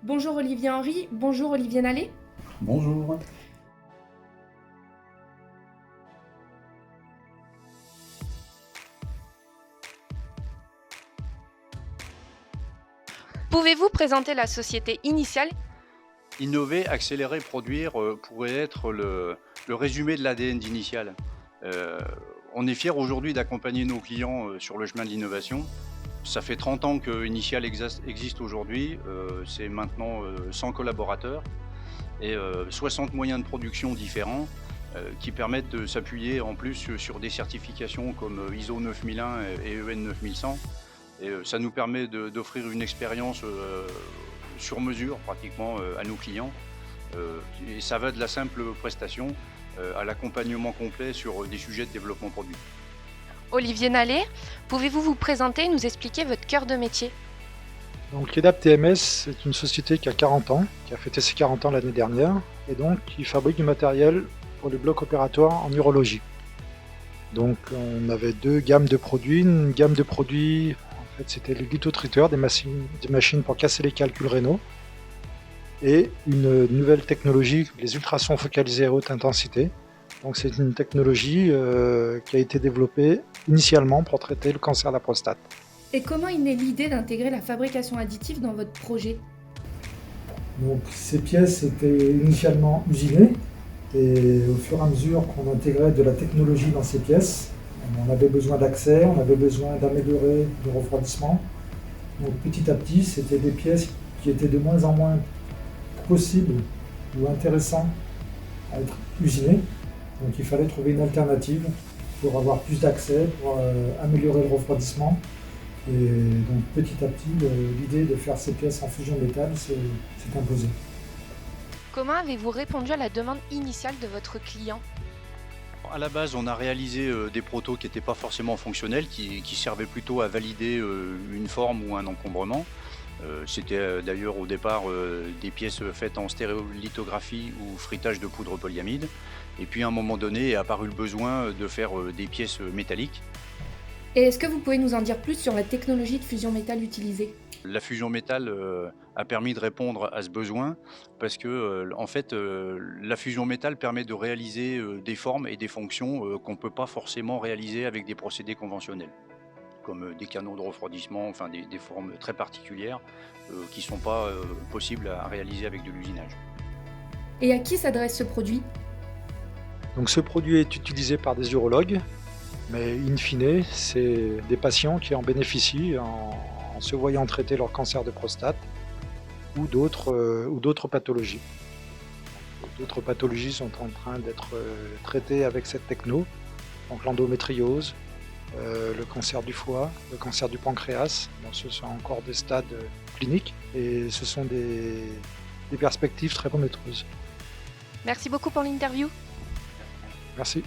Bonjour Olivier Henry, bonjour Olivier Nallet. Bonjour. Pouvez-vous présenter la société initiale? Innover, accélérer, produire pourrait être le résumé de l'ADN d'Initial. On est fiers aujourd'hui d'accompagner nos clients sur le chemin de l'innovation. Ça fait 30 ans que Initial existe aujourd'hui, c'est maintenant 100 collaborateurs et 60 moyens de production différents qui permettent de s'appuyer en plus sur des certifications comme ISO 9001 et EN 9100. Et ça nous permet d'offrir une expérience sur mesure pratiquement à nos clients. Et ça va de la simple prestation à l'accompagnement complet sur des sujets de développement produit. Olivier Nallet, pouvez-vous vous présenter et nous expliquer votre cœur de métier? Donc l'EDAP TMS, c'est une société qui a 40 ans, qui a fêté ses 40 ans l'année dernière, et donc qui fabrique du matériel pour les blocs opératoires en urologie. Donc on avait deux gammes de produits. Une gamme de produits, en fait, c'était les lithotriteurs, des machines pour casser les calculs rénaux, et une nouvelle technologie, les ultrasons focalisés à haute intensité. Donc c'est une technologie qui a été développée initialement pour traiter le cancer de la prostate. Et comment est née l'idée d'intégrer la fabrication additive dans votre projet? Donc ces pièces étaient initialement usinées et au fur et à mesure qu'on intégrait de la technologie dans ces pièces, on avait besoin d'accès, on avait besoin d'améliorer le refroidissement. Donc petit à petit, c'était des pièces qui étaient de moins en moins possibles ou intéressantes à être usinées. Donc il fallait trouver une alternative pour avoir plus d'accès, pour améliorer le refroidissement. Et donc petit à petit, l'idée de faire ces pièces en fusion métal s'est imposée. Comment avez-vous répondu à la demande initiale de votre client? À la base, on a réalisé des protos qui n'étaient pas forcément fonctionnels, qui servaient plutôt à valider une forme ou un encombrement. C'était d'ailleurs au départ des pièces faites en stéréolithographie ou frittage de poudre polyamide. Et puis à un moment donné est apparu le besoin de faire des pièces métalliques. Et est-ce que vous pouvez nous en dire plus sur la technologie de fusion métal utilisée? La fusion métal a permis de répondre à ce besoin parce que en fait, la fusion métal permet de réaliser des formes et des fonctions qu'on ne peut pas forcément réaliser avec des procédés conventionnels, comme des canaux de refroidissement, enfin des formes très particulières qui ne sont pas possibles à réaliser avec de l'usinage. Et à qui s'adresse ce produit? Donc ce produit est utilisé par des urologues, mais in fine, c'est des patients qui en bénéficient en se voyant traiter leur cancer de prostate ou d'autres pathologies. D'autres pathologies sont en train d'être traitées avec cette techno, donc l'endométriose, le cancer du foie, le cancer du pancréas. Bon, ce sont encore des stades cliniques et ce sont des perspectives très prometteuses. Merci beaucoup pour l'interview. Merci.